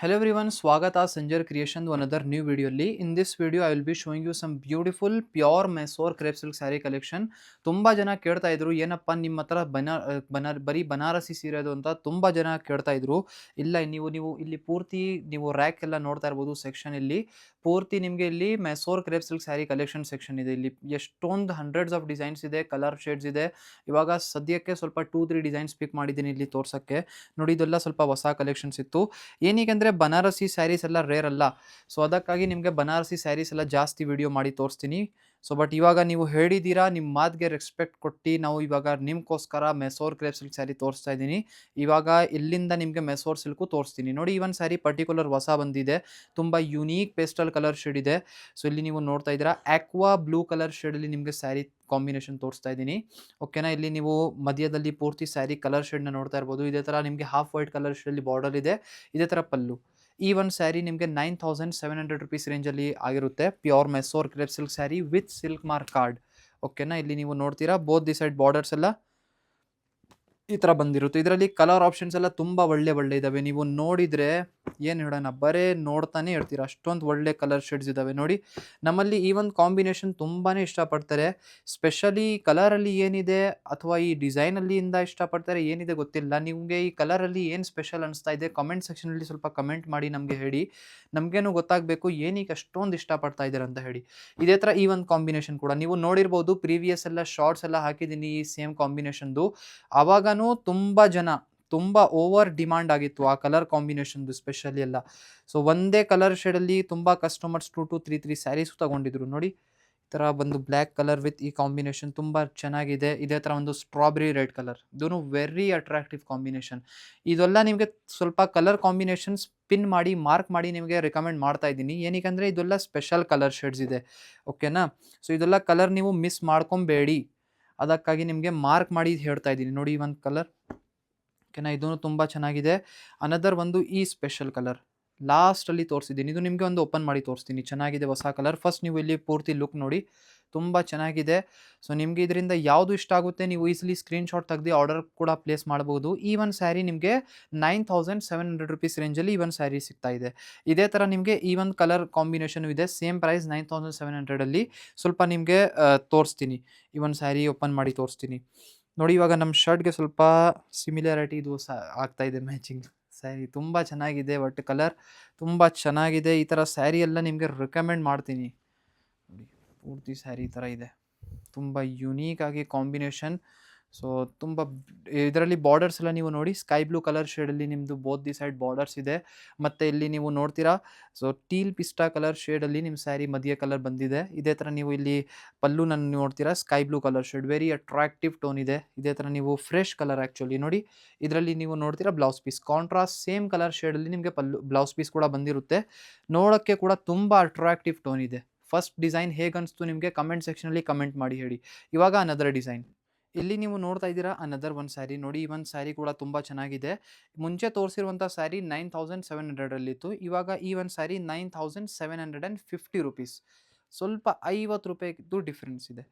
Hello everyone, Swagata Sanjay Creation to another new video. In this video, I will be showing you some beautiful pure Mysore crepe silk saree collection. ತುಂಬಾ ಜನ ಕೇಳ್ತಾ ಇದ್ರು ಏನಪ್ಪ ನಿಮ್ಮ ಹತ್ರ ಬರೀ ಬನಾರಸಿ ಸೀರೆ ಅದು ಅಂತ ತುಂಬಾ ಜನ ಕೇಳ್ತಾ ಇದ್ರು. ಇಲ್ಲ ನೀವು ಇಲ್ಲಿ ಪೂರ್ತಿ ನೀವು ರ್ಯಾಕ್ ಎಲ್ಲ ನೋಡ್ತಾ ಇರಬಹುದು ಸೆಕ್ಷನ್ ಇಲ್ಲಿ ಪೂರ್ತಿ ನಿಮಗೆ ಇಲ್ಲಿ Mysore crepe silk saree collection section ಇದೆ. ಇಲ್ಲಿ ಎಷ್ಟೊಂದು ಹಂಡ್ರೆಡ್ಸ್ ಆಫ್ ಡಿಸೈನ್ಸ್ ಇದೆ, ಕಲರ್ ಶೇಡ್ಸ್ ಇದೆ. ಇವಾಗ ಸದ್ಯಕ್ಕೆ ಸ್ವಲ್ಪ 2-3 ಡಿಸೈನ್ಸ್ ಪಿಕ್ ಮಾಡಿದ್ದೀನಿ ಇಲ್ಲಿ ತೋರ್ಸಕ್ಕೆ. ನೋಡಿ ಇದೆಲ್ಲ ಸ್ವಲ್ಪ ಹೊಸ ಕಲೆಕ್ಷನ್ಸ್ ಇತ್ತು. ಏನಕ್ಕೆ ಅಂದರೆ ಬನಾರಸಿ ಸ್ಯಾರೀಸ್ ಎಲ್ಲ ರೇರ್ ಅಲ್ಲ. ಸೊ ಅದಕ್ಕಾಗಿ ನಿಮಗೆ ಬನಾರಸಿ ಸ್ಯಾರೀಸ್ ಎಲ್ಲ ಜಾಸ್ತಿ ವಿಡಿಯೋ ಮಾಡಿ ತೋರಿಸ್ತೀನಿ. ಸೊ ಬಟ್ ಇವಾಗ ನೀವು ಹೇಳಿದ್ದೀರಾ, ನಿಮ್ಮ ಮಾತಿಗೆ ರೆಸ್ಪೆಕ್ಟ್ ಕೊಟ್ಟು ನಾವು ಇವಾಗ ನಿಮ್ಗೋಸ್ಕರ ಮೆಸೋರ್ ಕ್ರೇಪ್ ಸಿಲ್ಕ್ ಸ್ಯಾರಿ ತೋರಿಸ್ತಾ ಇದ್ದೀನಿ. ಇವಾಗ ಇಲ್ಲಿಂದ ನಿಮಗೆ ಮೆಸೋರ್ ಸಿಲ್ಕು ತೋರಿಸ್ತೀನಿ. ನೋಡಿ ಈ ಒಂದು ಸ್ಯಾರಿ ಪರ್ಟಿಕ್ಯುಲರ್ ಹೊಸ ಬಂದಿದೆ, ತುಂಬ ಯುನೀಕ್ ಪೇಸ್ಟಲ್ ಕಲರ್ ಶೇಡ್ ಇದೆ. ಸೊ ಇಲ್ಲಿ ನೀವು ನೋಡ್ತಾ ಇದ್ದೀರಾ ಆಕ್ವಾ ಬ್ಲೂ ಕಲರ್ ಶೇಡಲ್ಲಿ ನಿಮಗೆ ಸ್ಯಾರಿ ಕಾಂಬಿನೇಷನ್ ತೋರಿಸ್ತಾ ಇದ್ದೀನಿ. ಓಕೆನಾ, ಇಲ್ಲಿ ನೀವು ಮಧ್ಯದಲ್ಲಿ ಪೂರ್ತಿ ಸ್ಯಾರಿ ಕಲರ್ ಶೇಡ್ನ ನೋಡ್ತಾ ಇರ್ಬೋದು. ಇದೇ ಥರ ನಿಮಗೆ ಹಾಫ್ ವೈಟ್ ಕಲರ್ ಶೇಡಲ್ಲಿ ಬಾರ್ಡರ್ ಇದೆ, ಇದೇ ಥರ ಪಲ್ಲು. ಈ ಒಂದು ಸ್ಯಾರಿ ನಿಮಗೆ 9700 ರುಪೀಸ್ ರೇಂಜಲ್ಲಿ ಆಗಿರುತ್ತೆ. Pure Mysore crepe silk sari with silk mark card. ಓಕೆನಾ, ಇಲ್ಲಿ ನೀವು ನೋಡ್ತೀರಾ ಬೋತ್ ದಿ ಸೈಡ್ ಬಾರ್ಡರ್ಸ್ ಎಲ್ಲ ಈ ಥರ ಬಂದಿರುತ್ತೆ. ಇದರಲ್ಲಿ ಕಲರ್ ಆಪ್ಷನ್ಸ್ ಎಲ್ಲ ತುಂಬ ಒಳ್ಳೆ ಇದ್ದಾವೆ. ನೀವು ನೋಡಿದರೆ ಏನು ಹೇಳೋಣ, ಬರೇ ನೋಡ್ತಾನೆ ಇರ್ತೀರ, ಅಷ್ಟೊಂದು ಒಳ್ಳೆ ಕಲರ್ ಶೇಡ್ಸ್ ಇದ್ದಾವೆ. ನೋಡಿ ನಮ್ಮಲ್ಲಿ ಈ ಒಂದು ಕಾಂಬಿನೇಷನ್ ತುಂಬಾ ಇಷ್ಟಪಡ್ತಾರೆ. ಸ್ಪೆಷಲಿ ಕಲರಲ್ಲಿ ಏನಿದೆ ಅಥವಾ ಈ ಡಿಸೈನಲ್ಲಿ ಇಂದ ಇಷ್ಟಪಡ್ತಾರೆ ಏನಿದೆ ಗೊತ್ತಿಲ್ಲ. ನಿಮಗೆ ಈ ಕಲರಲ್ಲಿ ಏನು ಸ್ಪೆಷಲ್ ಅನಿಸ್ತಾ ಇದೆ ಕಮೆಂಟ್ ಸೆಕ್ಷನಲ್ಲಿ ಸ್ವಲ್ಪ ಕಮೆಂಟ್ ಮಾಡಿ ನಮಗೆ ಹೇಳಿ. ನಮಗೇನು ಗೊತ್ತಾಗಬೇಕು ಏನಕ್ಕೆ ಅಷ್ಟೊಂದು ಇಷ್ಟಪಡ್ತಾ ಇದ್ದಾರೆ ಅಂತ ಹೇಳಿ. ಇದೇ ಥರ ಈ ಒಂದು ಕಾಂಬಿನೇಷನ್ ಕೂಡ ನೀವು ನೋಡಿರ್ಬೋದು, ಪ್ರೀವಿಯಸ್ ಎಲ್ಲ ಶಾರ್ಟ್ಸ್ ಎಲ್ಲ ಹಾಕಿದ್ದೀನಿ ಈ ಸೇಮ್ ಕಾಂಬಿನೇಷನ್ದು. ಆವಾಗನೂ ತುಂಬ ಓವರ್ ಡಿಮಾಂಡ್ ಆಗಿತ್ತು ಆ ಕಲರ್ ಕಾಂಬಿನೇಷನ್ದು ಸ್ಪೆಷಲಿ ಎಲ್ಲ. ಸೊ ಒಂದೇ ಕಲರ್ ಶೇಡಲ್ಲಿ ತುಂಬ ಕಸ್ಟಮರ್ಸ್ 2-3 ಸ್ಯಾರೀಸ್ ತಗೊಂಡಿದ್ರು. ನೋಡಿ ಈ ಥರ ಬಂದು ಬ್ಲ್ಯಾಕ್ ಕಲರ್ ವಿತ್ ಈ ಕಾಂಬಿನೇಷನ್ ತುಂಬ ಚೆನ್ನಾಗಿದೆ. ಇದೇ ಥರ ಒಂದು ಸ್ಟ್ರಾಬೆರಿ ರೆಡ್ ಕಲರ್, ಇದೂ ವೆರಿ ಅಟ್ರಾಕ್ಟಿವ್ ಕಾಂಬಿನೇಷನ್. ಇದೆಲ್ಲ ನಿಮಗೆ ಸ್ವಲ್ಪ ಕಲರ್ ಕಾಂಬಿನೇಷನ್ಸ್ ಪಿನ್ ಮಾಡಿ ಮಾರ್ಕ್ ಮಾಡಿ ನಿಮಗೆ ರೆಕಮೆಂಡ್ ಮಾಡ್ತಾ ಇದ್ದೀನಿ. ಏನಕ್ಕೆ ಇದೆಲ್ಲ ಸ್ಪೆಷಲ್ ಕಲರ್ ಶೇಡ್ಸ್ ಇದೆ. ಓಕೆನಾ, ಸೊ ಇದೆಲ್ಲ ಕಲರ್ ನೀವು ಮಿಸ್ ಮಾಡ್ಕೊಬೇಡಿ, ಅದಕ್ಕಾಗಿ ನಿಮಗೆ ಮಾರ್ಕ್ ಮಾಡಿ ಹೇಳ್ತಾ ಇದ್ದೀನಿ. ನೋಡಿ ಈ ಒಂದು ಕಲರ್, ಓಕೆನಾ, ಇದೂ ತುಂಬ ಚೆನ್ನಾಗಿದೆ. ಅನದರ್ ಒಂದು ಈ ಸ್ಪೆಷಲ್ ಕಲರ್ ಲಾಸ್ಟಲ್ಲಿ ತೋರಿಸಿದ್ದೀನಿ, ಇದು ನಿಮಗೆ ಒಂದು ಓಪನ್ ಮಾಡಿ ತೋರಿಸ್ತೀನಿ. ಚೆನ್ನಾಗಿದೆ ಹೊಸ ಕಲರ್. ಫಸ್ಟ್ ನೀವು ಇಲ್ಲಿ ಪೂರ್ತಿ ಲುಕ್ ನೋಡಿ, ತುಂಬ ಚೆನ್ನಾಗಿದೆ. ಸೊ ನಿಮಗೆ ಇದರಿಂದ ಯಾವುದು ಇಷ್ಟ ಆಗುತ್ತೆ ನೀವು ಈಸಿಲಿ ಸ್ಕ್ರೀನ್ಶಾಟ್ ತೆಗೆದು ಆರ್ಡರ್ ಕೂಡ ಪ್ಲೇಸ್ ಮಾಡ್ಬೋದು. ಈ ಒಂದು ಸ್ಯಾರಿ ನಿಮಗೆ 9700 ರುಪೀಸ್ ರೇಂಜಲ್ಲಿ ಈ ಒಂದು ಸ್ಯಾರಿ ಸಿಗ್ತಾ ಇದೆ. ಇದೇ ಥರ ನಿಮಗೆ ಈ ಒಂದು ಕಲರ್ ಕಾಂಬಿನೇಷನ್ ಇದೆ, ಸೇಮ್ ಪ್ರೈಸ್ 9700ಅಲ್ಲಿ. ಸ್ವಲ್ಪ ನಿಮಗೆ ತೋರಿಸ್ತೀನಿ, ಈ ಒಂದು ಸ್ಯಾರಿ ಓಪನ್ ಮಾಡಿ ತೋರಿಸ್ತೀನಿ. ನೋಡಿ ಇವಾಗ ನಮ್ಮ ಶರ್ಟ್ಗೆ ಸ್ವಲ್ಪ ಸಿಮಿಲಾರಿಟಿ ಇದು ಆಗ್ತಾ ಇದೆ, ಮ್ಯಾಚಿಂಗ್ ಸ್ಯಾರಿ ತುಂಬ ಚೆನ್ನಾಗಿದೆ. ಒಟ್ಟು ಕಲರ್ ತುಂಬ ಚೆನ್ನಾಗಿದೆ. ಈ ಥರ ಸ್ಯಾರಿ ಎಲ್ಲ ನಿಮಗೆ ರೆಕಮೆಂಡ್ ಮಾಡ್ತೀನಿ. ನೋಡಿ ಪೂರ್ತಿ ಸ್ಯಾರಿ ಈ ಥರ ಇದೆ, ತುಂಬ ಯುನೀಕ್ ಆಗಿ ಕಾಂಬಿನೇಷನ್. ಸೊ ತುಂಬ ಇದರಲ್ಲಿ ಬಾರ್ಡರ್ಸ್ ಎಲ್ಲ ನೀವು ನೋಡಿ ಸ್ಕೈ ಬ್ಲೂ ಕಲರ್ ಶೇಡಲ್ಲಿ ನಿಮ್ಮದು ಬೋತ್ ದಿ ಸೈಡ್ ಬಾರ್ಡರ್ಸ್ ಇದೆ. ಮತ್ತು ಇಲ್ಲಿ ನೀವು ನೋಡ್ತೀರಾ ಸೊ ಟೀಲ್ ಪಿಸ್ಟಾ ಕಲರ್ ಶೇಡಲ್ಲಿ ನಿಮ್ಮ ಸ್ಯಾರಿ ಮಧ್ಯ ಕಲರ್ ಬಂದಿದೆ. ಇದೇ ಥರ ನೀವು ಇಲ್ಲಿ ಪಲ್ಲು ನನ್ನ ನೋಡ್ತೀರಾ sky blue colour shade, very attractive tone ಇದೆ. ಇದೇ ಥರ ನೀವು ಫ್ರೆಶ್ ಕಲರ್ ಆ್ಯಕ್ಚುಲಿ ನೋಡಿ. ಇದರಲ್ಲಿ ನೀವು ನೋಡ್ತೀರಾ blouse piece contrast same colour ಶೇಡಲ್ಲಿ ನಿಮಗೆ ಬ್ಲೌಸ್ ಪೀಸ್ ಕೂಡ ಬಂದಿರುತ್ತೆ. ನೋಡೋಕ್ಕೆ ಕೂಡ ತುಂಬ ಅಟ್ರಾಕ್ಟಿವ್ ಟೋನ್ ಇದೆ. ಫಸ್ಟ್ ಡಿಸೈನ್ ಹೇಗನ್ನಿಸ್ತು ನಿಮಗೆ ಕಮೆಂಟ್ ಸೆಕ್ಷನಲ್ಲಿ ಕಮೆಂಟ್ ಮಾಡಿ ಹೇಳಿ. ಇವಾಗ ಅನದರ್ ಡಿಸೈನ್ ಇಲ್ಲಿ ನೀವು ನೋಡ್ತಾ ಇದ್ದೀರಾ, ಅನದರ್ ಒಂದು ಸ್ಯಾರಿ. ನೋಡಿ ಈ ಒಂದು ಸ್ಯಾರಿ ಕೂಡ ತುಂಬ ಚೆನ್ನಾಗಿದೆ. ಮುಂಚೆ ತೋರಿಸಿರುವಂಥ ಸ್ಯಾರಿ 9700 ಇವಾಗ ಈ ಒಂದು ಸ್ಯಾರಿ 9750 ರುಪೀಸ್. ಸ್ವಲ್ಪ 50 ರೂಪಾಯಿದು ಡಿಫ್ರೆನ್ಸ್ ಇದೆ.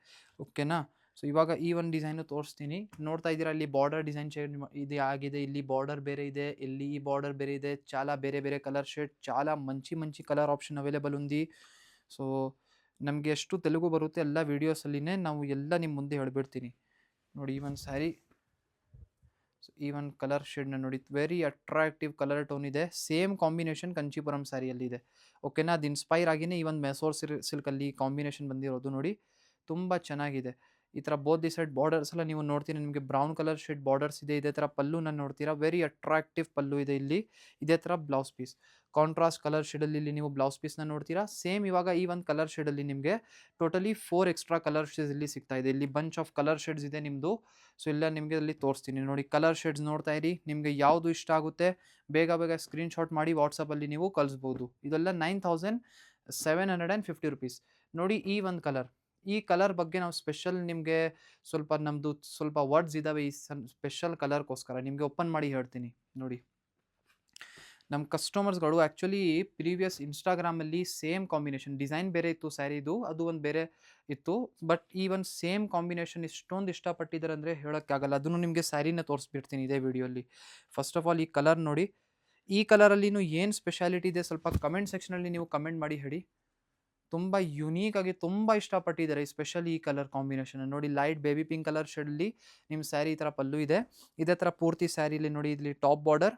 ಓಕೆನಾ, ಸೊ ಇವಾಗ ಈ ಒಂದು ಡಿಸೈನು ತೋರಿಸ್ತೀನಿ. ನೋಡ್ತಾ ಇದ್ದೀರಾ ಇಲ್ಲಿ ಬಾರ್ಡರ್ ಡಿಸೈನ್ ಶೇಡ್ ಇದೆ ಆಗಿದೆ, ಇಲ್ಲಿ ಬಾರ್ಡರ್ ಬೇರೆ ಇದೆ, ಇಲ್ಲಿ ಈ ಬಾರ್ಡರ್ ಬೇರೆ ಇದೆ. చాలా ಬೇರೆ ಕಲರ್ ಶೇಡ್, చాలా మంచి కలర్ ఆప్షన్ అవైలబుల్ ఉంది. ಸೊ ನಮಗೆ ಎಷ್ಟು ತೆಲುಗು ಬರುತ್ತೆ ಎಲ್ಲ ವೀಡಿಯೋಸಲ್ಲಿನೇ ನಾವು ಎಲ್ಲ ನಿಮ್ಮ ಮುಂದೆ ಹೇಳ್ಬಿಡ್ತೀನಿ. ನೋಡಿ ಈ ಒಂದು ಸ್ಯಾರಿ, ಈ ಒಂದು ಕಲರ್ ಶೇಡ್ನ ನೋಡಿ, ವೆರಿ ಅಟ್ರಾಕ್ಟಿವ್ ಕಲರ್ ಟೋನ್ ಇದೆ. ಸೇಮ್ ಕಾಂಬಿನೇಷನ್ ಕಂಚಿಪುರಂ ಸ್ಯಾರಿಯಲ್ಲಿದೆ. ಓಕೆನಾ, ಅದು ಇನ್ಸ್ಪೈರ್ ಆಗಿನೇ ಈ ಒಂದು ಮೆಸೋರ್ ಸಿಲ್ಕಲ್ಲಿ ಕಾಂಬಿನೇಷನ್ ಬಂದಿರೋದು. ನೋಡಿ ತುಂಬ ಚೆನ್ನಾಗಿದೆ. ಈ ಥರ ಬೋತ್ ದಿ ಸೈಡ್ ಬಾರ್ಡರ್ಸ್ ಎಲ್ಲ ನೀವು ನೋಡ್ತೀನಿ, ನಿಮಗೆ ಬ್ರೌನ್ ಕಲರ್ ಶೇಡ್ ಬಾರ್ಡರ್ಸ್ ಇದೆ. ಇದೇ ಥರ ಪಲ್ಲುನ ನೋಡ್ತೀರಾ, ವೆರಿ ಅಟ್ರಾಕ್ಟಿವ್ ಪಲ್ಲು ಇದೆ ಇಲ್ಲಿ. ಇದೇ ಥರ ಬ್ಲೌಸ್ ಪೀಸ್ ಕಾಂಟ್ರಾಸ್ಟ್ ಕಲರ್ ಶೇಡಲ್ಲಿ ಇಲ್ಲಿ ನೀವು ಬ್ಲೌಸ್ ಪೀಸ್ನ ನೋಡ್ತೀರಾ. ಸೇಮ್ ಇವಾಗ ಈ ಒಂದು ಕಲರ್ ಶೇಡಲ್ಲಿ ನಿಮಗೆ ಟೋಟಲಿ 4 ಎಕ್ಸ್ಟ್ರಾ ಕಲರ್ ಶೇಡ್ಸ್ ಇಲ್ಲಿ ಸಿಗ್ತಾ ಇದೆ. ಇಲ್ಲಿ ಬಂಚ್ ಆಫ್ ಕಲರ್ ಶೇಡ್ಸ್ ಇದೆ ನಿಮ್ಮದು. ಸೊ ಎಲ್ಲ ನಿಮಗೆ ಅಲ್ಲಿ ತೋರಿಸ್ತೀನಿ. ನೋಡಿ ಕಲರ್ ಶೇಡ್ಸ್ ನೋಡ್ತಾ ಇರಿ, ನಿಮಗೆ ಯಾವುದು ಇಷ್ಟ ಆಗುತ್ತೆ ಬೇಗ ಸ್ಕ್ರೀನ್ಶಾಟ್ ಮಾಡಿ ವಾಟ್ಸಪ್ಪಲ್ಲಿ ನೀವು ಕಳಿಸ್ಬೋದು. ಇದೆಲ್ಲ 9750 ರುಪೀಸ್. ನೋಡಿ ಈ ಒಂದು ಕಲರ್, ಈ ಕಲರ್ ಬಗ್ಗೆ ನಾವು ಸ್ಪೆಷಲ್ ನಿಮಗೆ ಸ್ವಲ್ಪ ನಮ್ಮದು ಸ್ವಲ್ಪ ವರ್ಡ್ಸ್ ಇದ್ದಾವೆ ಈ ಸ್ಪೆಷಲ್ ಕಲರ್ಗೋಸ್ಕರ ನಿಮಗೆ ಓಪನ್ ಮಾಡಿ ಹೇಳ್ತೀನಿ. ನೋಡಿ ನಮ್ಮ ಕಸ್ಟಮರ್ಸ್ಗಳು ಆ್ಯಕ್ಚುಲಿ ಪ್ರೀವಿಯಸ್ ಇನ್ಸ್ಟಾಗ್ರಾಮಲ್ಲಿ ಸೇಮ್ ಕಾಂಬಿನೇಷನ್ ಡಿಸೈನ್ ಬೇರೆ ಇತ್ತು ಸ್ಯಾರಿದು, ಅದು ಒಂದು ಬೇರೆ ಇತ್ತು. ಬಟ್ ಈ ಒಂದು ಸೇಮ್ ಕಾಂಬಿನೇಷನ್ ಇಷ್ಟೊಂದು ಇಷ್ಟಪಟ್ಟಿದ್ದಾರೆ ಅಂದರೆ ಹೇಳೋಕ್ಕಾಗಲ್ಲ. ಅದನ್ನು ನಿಮಗೆ ಸ್ಯಾರಿನ ತೋರಿಸ್ಬಿಡ್ತೀನಿ ಇದೇ ವಿಡಿಯೋಲಿ. ಫಸ್ಟ್ ಆಫ್ ಆಲ್ ಈ ಕಲರ್ ನೋಡಿ, ಈ ಕಲರಲ್ಲಿನೂ ಏನು ಸ್ಪೆಷಾಲಿಟಿ ಇದೆ ಸ್ವಲ್ಪ ಕಮೆಂಟ್ ಸೆಕ್ಷನಲ್ಲಿ ನೀವು ಕಮೆಂಟ್ ಮಾಡಿ ಹೇಳಿ. ತುಂಬ ಯುನೀಕ್ ಆಗಿ ತುಂಬ ಇಷ್ಟಪಟ್ಟಿದ್ದಾರೆ ಸ್ಪೆಷಲಿ ಈ ಕಲರ್ ಕಾಂಬಿನೇಷನ್ ನೋಡಿ. ಲೈಟ್ ಬೇಬಿ ಪಿಂಕ್ ಕಲರ್ ಶೇಡಲ್ಲಿ ನಿಮ್ಮ ಸ್ಯಾರಿ ಈ ಥರ ಪಲ್ಲು ಇದೆ. ಇದೇ ಥರ ಪೂರ್ತಿ ಸ್ಯಾರಿಲಿ ನೋಡಿ, ಇಲ್ಲಿ ಟಾಪ್ ಬಾರ್ಡರ್,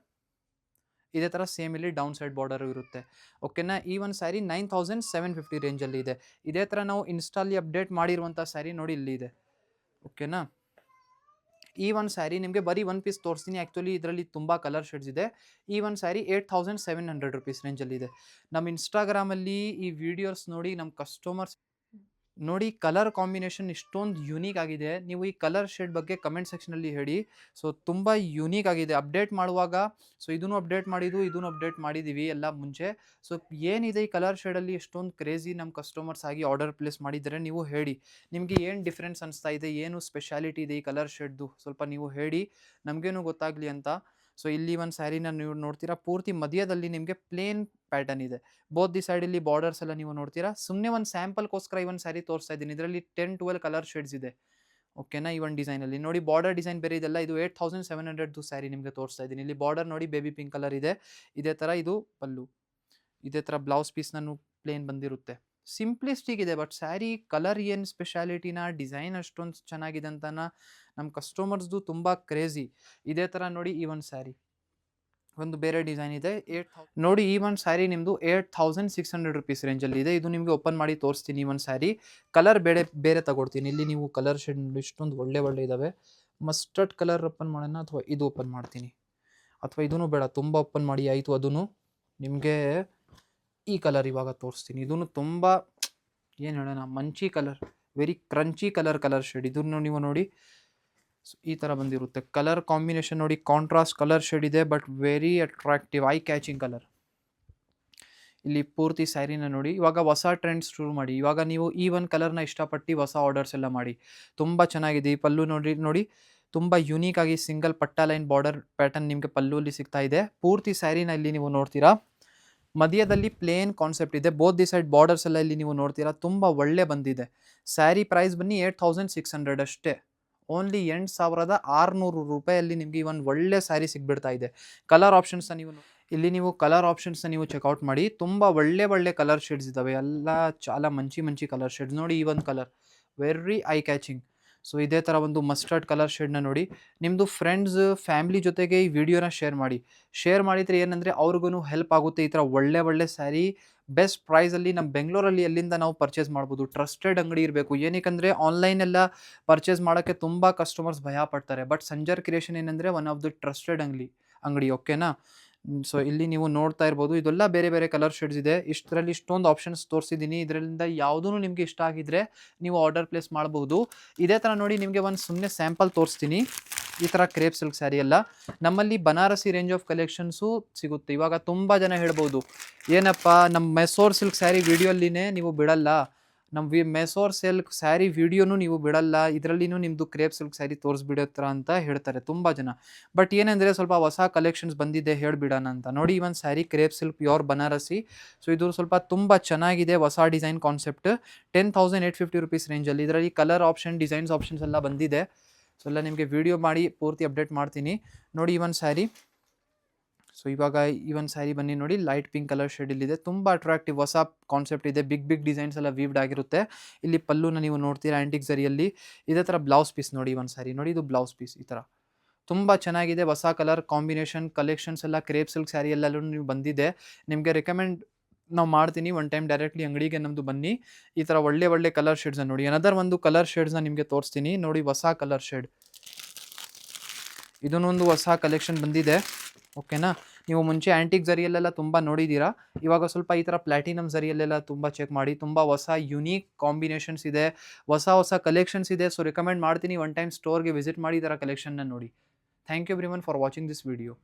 ಇದೇ ಥರ ಸೇಮ್ ಇಲ್ಲಿ ಡೌನ್ ಸೈಡ್ ಬಾರ್ಡರ್ ಇರುತ್ತೆ. ಓಕೆನಾ. ಈ ಒಂದು ಸ್ಯಾರಿ 9750 ರೇಂಜಲ್ಲಿ ಇದೆ. ಇದೇ ಥರ ನಾವು ಇನ್ಸ್ಟಾಲ್ಲಿ ಅಪ್ಡೇಟ್ ಮಾಡಿರುವಂಥ ಸ್ಯಾರಿ ನೋಡಿ ಇಲ್ಲಿ ಇದೆ. ಓಕೆನಾ. ಈ ಒಂದು ಸ್ಯಾರಿ ನಿಮಗೆ ಬರೀ ಒನ್ ಪೀಸ್ ತೋರಿಸ್ತೀನಿ. ಆ್ಯಕ್ಚುಲಿ ಇದರಲ್ಲಿ ತುಂಬ ಕಲರ್ ಶೇಡ್ಸ್ ಇದೆ. ಈ ಒಂದು ಸ್ಯಾರಿ 8700 ರುಪೀಸ್ ರೇಂಜಲ್ಲಿ ಇದೆ. ನಮ್ಮ ಇನ್ಸ್ಟಾಗ್ರಾಮಲ್ಲಿ ಈ ವಿಡಿಯೋಸ್ ನೋಡಿ ನಮ್ಮ ಕಸ್ಟಮರ್ಸ್ ನೋಡಿ ಕಲರ್ ಕಾಂಬಿನೇಷನ್ ಇಷ್ಟೊಂದು ಯೂನಿಕ್ ಆಗಿದೆ. ನೀವು ಈ ಕಲರ್ ಶೇಡ್ ಬಗ್ಗೆ ಕಮೆಂಟ್ ಸೆಕ್ಷನಲ್ಲಿ ಹೇಳಿ. ಸೊ ತುಂಬ ಯೂನಿಕ್ ಆಗಿದೆ. ಅಪ್ಡೇಟ್ ಮಾಡುವಾಗ ಸೊ ಇದನ್ನು ಅಪ್ಡೇಟ್ ಮಾಡಿದ್ದೀವಿ ಎಲ್ಲ ಮುಂಚೆ. ಸೊ ಏನಿದೆ ಈ ಕಲರ್ ಶೇಡಲ್ಲಿ ಎಷ್ಟೊಂದು ಕ್ರೇಜಿ ನಮ್ಮ ಕಸ್ಟಮರ್ಸ್ ಆಗಿ ಆರ್ಡರ್ ಪ್ಲೇಸ್ ಮಾಡಿದ್ದಾರೆ, ನೀವು ಹೇಳಿ ನಿಮಗೆ ಏನು ಡಿಫ್ರೆನ್ಸ್ ಅನಿಸ್ತಾ ಇದೆ, ಏನು ಸ್ಪೆಷಾಲಿಟಿ ಇದೆ ಈ ಕಲರ್ ಶೇಡ್ದು ಸ್ವಲ್ಪ ನೀವು ಹೇಳಿ, ನಮಗೇನು ಗೊತ್ತಾಗಲಿ ಅಂತ. ಸೊ ಇಲ್ಲಿ ಒಂದು ಸ್ಯಾರಿನ ನೀವು ನೋಡ್ತೀರಾ, ಪೂರ್ತಿ ಮಧ್ಯದಲ್ಲಿ ನಿಮಗೆ ಪ್ಲೇನ್ ಪ್ಯಾಟರ್ನ್ ಇದೆ. ಬೋತ್ ದಿ ಸೈಡ್ ಇಲ್ಲಿ ಬಾರ್ಡರ್ಸ್ ಎಲ್ಲ ನೀವು ನೋಡ್ತೀರಾ. ಸುಮ್ಮನೆ ಒಂದು ಸ್ಯಾಂಪಲ್ಗೋಸ್ಕರ ಈ ಒಂದು ಸ್ಯಾರಿ ತೋರಿಸ್ತಾ ಇದ್ದೀನಿ. ಇದರಲ್ಲಿ 10-12 ಕಲರ್ ಶೇಡ್ಸ್ ಇದೆ. ಓಕೆನಾ. ಈ ಒಂದು ಡಿಸೈನಲ್ಲಿ ನೋಡಿ ಬಾರ್ಡರ್ ಡಿಸೈನ್ ಬೇರೆ ಇದೆಲ್ಲ. ಇದು 8700 ಸ್ಯಾರಿ ನಿಮಗೆ ತೋರಿಸ್ತಾ ಇದ್ದೀನಿ. ಇಲ್ಲಿ ಬಾರ್ಡರ್ ನೋಡಿ ಬೇಬಿ ಪಿಂಕ್ ಕಲರ್ ಇದೆ. ಇದೇ ಥರ ಇದು ಪಲ್ಲು, ಇದೇ ಥರ ಬ್ಲೌಸ್ ಪೀಸ್ ನಾನು ಪ್ಲೇನ್ ಬಂದಿರುತ್ತೆ. ಸಿಂಪ್ಲಿಸ್ಟಿಕ್ ಇದೆ, ಬಟ್ ಸ್ಯಾರಿ ಕಲರ್ ಏನು ಸ್ಪೆಷಾಲಿಟಿನ, ಡಿಸೈನ್ ಅಷ್ಟೊಂದು ಚೆನ್ನಾಗಿದೆ ಅಂತನ ನಮ್ಮ ಕಸ್ಟಮರ್ಸ್ದು ತುಂಬ ಕ್ರೇಜಿ. ಇದೇ ಥರ ನೋಡಿ ಈ ಒಂದು ಸ್ಯಾರಿ ಒಂದು ಬೇರೆ ಡಿಸೈನ್ ಇದೆ. ನೋಡಿ ಈ ಒಂದು ಸ್ಯಾರಿ ನಿಮ್ಮದು 8600 ರುಪೀಸ್ ರೇಂಜಲ್ಲಿ ಇದೆ. ಇದು ನಿಮಗೆ ಓಪನ್ ಮಾಡಿ ತೋರಿಸ್ತೀನಿ. ಈ ಒಂದು ಸ್ಯಾರಿ ಕಲರ್ ಬೇರೆ ತಗೊಳ್ತೀನಿ. ಇಲ್ಲಿ ನೀವು ಕಲರ್ ಶೇಡ್ ನೋಡಿ ಇಷ್ಟೊಂದು ಒಳ್ಳೆ ಇದ್ದಾವೆ. ಮಸ್ಟರ್ಡ್ ಕಲರ್ ಓಪನ್ ಮಾಡೋಣ ಅಥವಾ ಇದು ಓಪನ್ ಮಾಡ್ತೀನಿ, ಅಥವಾ ಇದೂ ಬೇಡ, ತುಂಬ ಓಪನ್ ಮಾಡಿ ಆಯಿತು. ಅದೂ ನಿಮಗೆ ಈ ಕಲರ್ ಇವಾಗ ತೋರಿಸ್ತೀನಿ. ಇದೂ ತುಂಬ ಏನು ಹೇಳೋಣ, Manchi colour, very crunchy colour shade. ಇದನ್ನು ನೀವು ನೋಡಿ ಈ ಥರ ಬಂದಿರುತ್ತೆ. ಕಲರ್ ಕಾಂಬಿನೇಷನ್ ನೋಡಿ, ಕಾಂಟ್ರಾಸ್ಟ್ ಕಲರ್ ಶೇಡ್ ಇದೆ, but very attractive, I catching colour. ಇಲ್ಲಿ ಪೂರ್ತಿ ಸ್ಯಾರಿನ ನೋಡಿ. ಇವಾಗ ಹೊಸ ಟ್ರೆಂಡ್ಸ್ ಶುರು ಮಾಡಿ. ಇವಾಗ ನೀವು ಈ ಒಂದು ಕಲರ್ನ ಇಷ್ಟಪಟ್ಟು ಹೊಸ ಆರ್ಡರ್ಸ್ ಎಲ್ಲ ಮಾಡಿ. ತುಂಬ ಚೆನ್ನಾಗಿದೆ. ಈ ಪಲ್ಲು ನೋಡಿ ತುಂಬ ಯೂನಿಕ್ ಆಗಿ ಸಿಂಗಲ್ ಪಟ್ಟಾ ಲೈನ್ ಬಾರ್ಡರ್ ಪ್ಯಾಟರ್ನ್ ನಿಮಗೆ ಪಲ್ಲುಲ್ಲಿ ಸಿಗ್ತಾ ಇದೆ. ಪೂರ್ತಿ ಸ್ಯಾರಿನ ಇಲ್ಲಿ ನೀವು ನೋಡ್ತೀರಾ, ಮಧ್ಯದಲ್ಲಿ ಪ್ಲೇನ್ ಕಾನ್ಸೆಪ್ಟ್ ಇದೆ. ಬೋತ್ ದಿ ಸೈಡ್ ಬಾರ್ಡರ್ಸ್ ಎಲ್ಲ ಇಲ್ಲಿ ನೀವು ನೋಡ್ತೀರಾ. ತುಂಬ ಒಳ್ಳೆ ಬಂದಿದೆ. ಸ್ಯಾರಿ ಪ್ರೈಸ್ ಬನ್ನಿ 8600 ಅಷ್ಟೇ. ಓನ್ಲಿ 8600 ರೂಪಾಯಲ್ಲಿ ನಿಮಗೆ ಈ ಒಂದು ಒಳ್ಳೆ ಸ್ಯಾರಿ ಸಿಗ್ಬಿಡ್ತಾ ಇದೆ. ಕಲರ್ ಆಪ್ಷನ್ಸ್ನ ನೀವು ಕಲರ್ ಆಪ್ಷನ್ಸ್ನ ನೀವು ಚೆಕ್ಔಟ್ ಮಾಡಿ. ತುಂಬ ಒಳ್ಳೆ ಕಲರ್ ಶೇಡ್ಸ್ ಇದ್ದಾವೆ. ಎಲ್ಲ చాలా ಮಂಚಿ ಕಲರ್ ಶೇಡ್ಸ್ ನೋಡಿ. ಈ ಒಂದು colour very I catching. So ಇದೇ ಥರ ಒಂದು ಮಸ್ಟರ್ಡ್ ಕಲರ್ ಶೇಡ್ನ ನೋಡಿ. ನಿಮ್ಮದು ಫ್ರೆಂಡ್ಸ್ ಫ್ಯಾಮಿಲಿ ಜೊತೆಗೆ ಈ ವಿಡಿಯೋನ ಶೇರ್ ಮಾಡಿದರೆ ಏನಂದರೆ ಅವ್ರಿಗೂ ಹೆಲ್ಪ್ ಆಗುತ್ತೆ. ಈ ಥರ ಒಳ್ಳೆ ಸ್ಯಾರಿ ಬೆಸ್ಟ್ ಪ್ರೈಸಲ್ಲಿ ನಮ್ಮ ಬೆಂಗಳೂರಲ್ಲಿ ಎಲ್ಲಿಂದ ನಾವು ಪರ್ಚೇಸ್ ಮಾಡ್ಬೋದು. ಟ್ರಸ್ಟೆಡ್ ಅಂಗಡಿ ಇರಬೇಕು. ಏನಕ್ಕೆ ಆನ್ಲೈನ್ ಎಲ್ಲ ಪರ್ಚೇಸ್ ಮಾಡೋಕ್ಕೆ ತುಂಬ ಕಸ್ಟಮರ್ಸ್ ಭಯ ಪಡ್ತಾರೆ. ಬಟ್ ಸಂಜರ್ ಕ್ರಿಯೇಷನ್ ಏನಂದರೆ ಒನ್ ಆಫ್ ದ ಟ್ರಸ್ಟೆಡ್ ಅಂಗಡಿ. ಓಕೆನಾ. ಸೊ ಇಲ್ಲಿ ನೀವು ನೋಡ್ತಾ ಇರ್ಬೋದು, ಇದೆಲ್ಲ ಬೇರೆ ಕಲರ್ ಶೇಡ್ಸ್ ಇದೆ. ಇಷ್ಟರಲ್ಲಿ ಇಷ್ಟೊಂದು ಆಪ್ಷನ್ಸ್ ತೋರಿಸಿದ್ದೀನಿ. ಇದರಿಂದ ಯಾವುದೂ ನಿಮಗೆ ಇಷ್ಟ ಆಗಿದ್ರೆ ನೀವು ಆರ್ಡರ್ ಪ್ಲೇಸ್ ಮಾಡಬಹುದು. ಇದೇ ಥರ ನೋಡಿ ನಿಮಗೆ ಒಂದು ಸುಮ್ಮನೆ ಸ್ಯಾಂಪಲ್ ತೋರಿಸ್ತೀನಿ. ಈ ಥರ ಕ್ರೇಪ್ ಸಿಲ್ಕ್ ಸ್ಯಾರಿ ಎಲ್ಲ ನಮ್ಮಲ್ಲಿ ಬನಾರಸಿ ರೇಂಜ್ ಆಫ್ ಕಲೆಕ್ಷನ್ಸು ಸಿಗುತ್ತೆ. ಇವಾಗ ತುಂಬ ಜನ ಹೇಳ್ಬೋದು, ಏನಪ್ಪ ನಮ್ಮ ಮೆಸೋರ್ ಸಿಲ್ಕ್ ಸ್ಯಾರಿ ವಿಡಿಯೋಲ್ಲಿನೇ ನೀವು ಬಿಡಲ್ಲ, ನಮ್ಮ ಮೆಸೋರ್ ಸಿಲ್ಕ್ ಸ್ಯಾರಿ ವಿಡಿಯೋನು ನೀವು ಬಿಡಲ್ಲ, ಇದರಲ್ಲಿನೂ ನಿಮ್ಮದು ಕ್ರೇಪ್ ಸಿಲ್ಕ್ ಸ್ಯಾರಿ ತೋರಿಸ್ಬಿಡತ್ರ ಅಂತ ಹೇಳ್ತಾರೆ ತುಂಬ ಜನ. ಬಟ್ ಏನಂದರೆ ಸ್ವಲ್ಪ ಹೊಸ ಕಲೆಕ್ಷನ್ಸ್ ಬಂದಿದೆ, ಹೇಳಿಬಿಡೋಣ ಅಂತ. ನೋಡಿ ಈ ಒಂದು sari crepe silk pure Banarasi. So ಇದು ಸ್ವಲ್ಪ ತುಂಬ ಚೆನ್ನಾಗಿದೆ, ಹೊಸ ಡಿಸೈನ್ ಕಾನ್ಸೆಪ್ಟ್. 10850 ರುಪೀಸ್ ರೇಂಜಲ್ಲಿ. ಇದರಲ್ಲಿ ಕಲರ್ ಆಪ್ಷನ್, ಡಿಸೈನ್ಸ್ ಆಪ್ಷನ್ಸ್ ಎಲ್ಲ ಬಂದಿದೆ. ಸೊ ಎಲ್ಲ ನಿಮಗೆ ವಿಡಿಯೋ ಮಾಡಿ ಪೂರ್ತಿ ಅಪ್ಡೇಟ್ ಮಾಡ್ತೀನಿ. ನೋಡಿ ಈ ಒಂದು ಸ್ಯಾರಿ. ಸೊ ಇವಾಗ ಈ ಒಂದು ಸ್ಯಾರಿ ಬನ್ನಿ ನೋಡಿ, ಲೈಟ್ ಪಿಂಕ್ ಕಲರ್ ಶೇಡಲ್ಲಿದೆ. ತುಂಬ ಅಟ್ರಾಕ್ಟಿವ್ ಹೊಸ ಕಾನ್ಸೆಪ್ಟ್ ಇದೆ. ಬಿಗ್ ಡಿಸೈನ್ಸ್ ಎಲ್ಲ ವೀವ್ಡ್ ಆಗಿರುತ್ತೆ. ಇಲ್ಲಿ ಪಲ್ಲುನ ನೀವು ನೋಡ್ತೀರಾ ಆ್ಯಂಟಿಕ್ ಝರಿಯಲ್ಲಿ. ಇದೇ ಥರ ಬ್ಲೌಸ್ ಪೀಸ್ ನೋಡಿ. ಒಂದು ಸ್ಯಾರಿ ನೋಡಿ, ಇದು ಬ್ಲೌಸ್ ಪೀಸ್ ಈ ಥರ ತುಂಬ ಚೆನ್ನಾಗಿದೆ. ಹೊಸ ಕಲರ್ ಕಾಂಬಿನೇಷನ್ ಕಲೆಕ್ಷನ್ಸ್ ಎಲ್ಲ ಕ್ರೇಪ್ ಸಿಲ್ಕ್ ಸ್ಯಾರಿ ಎಲ್ಲರೂ ನೀವು ಬಂದಿದೆ. ನಿಮಗೆ ರೆಕಮೆಂಡ್ ನಾವು ಮಾಡ್ತೀನಿ. ಒನ್ ಟೈಮ್ ಡೈರೆಕ್ಟ್ಲಿ ಅಂಗಡಿಗೆ ನಮ್ಮದು ಬನ್ನಿ. ಈ ಥರ ಒಳ್ಳೆ ಕಲರ್ ಶೇಡ್ಸ್ನ ನೋಡಿ. ಅನದರ್ ಒಂದು ಕಲರ್ ಶೇಡ್ಸ್ನ ನಿಮಗೆ ತೋರಿಸ್ತೀನಿ ನೋಡಿ. ಹೊಸ ಕಲರ್ ಶೇಡ್, ಇದನ್ನೊಂದು ಹೊಸ ಕಲೆಕ್ಷನ್ ಬಂದಿದೆ. ಓಕೆನಾ. ನೀವು ಮುಂಚೆ ಆ್ಯಂಟಿಕ್ ಝರಿಯಲ್ಲೆಲ್ಲ ತುಂಬ ನೋಡಿದ್ದೀರಾ. ಇವಾಗ ಸ್ವಲ್ಪ ಈ ಥರ ಪ್ಲಾಟಿನಮ್ ಝರಿಯಲ್ಲೆಲ್ಲ ತುಂಬ ಚೆಕ್ ಮಾಡಿ. ತುಂಬ ಹೊಸ ಯುನೀಕ್ ಕಾಂಬಿನೇಷನ್ಸ್ ಇದೆ, ಹೊಸ ಕಲೆಕ್ಷನ್ಸ್ ಇದೆ. ಸೊ ರೆಕಮೆಂಡ್ ಮಾಡ್ತೀನಿ, ಒನ್ ಟೈಮ್ ಸ್ಟೋರ್ಗೆ ವಿಸಿಟ್ ಮಾಡಿ ಈ ಥರ ಕಲೆಕ್ಷನ್ನ ನೋಡಿ. Thank you everyone for watching this video.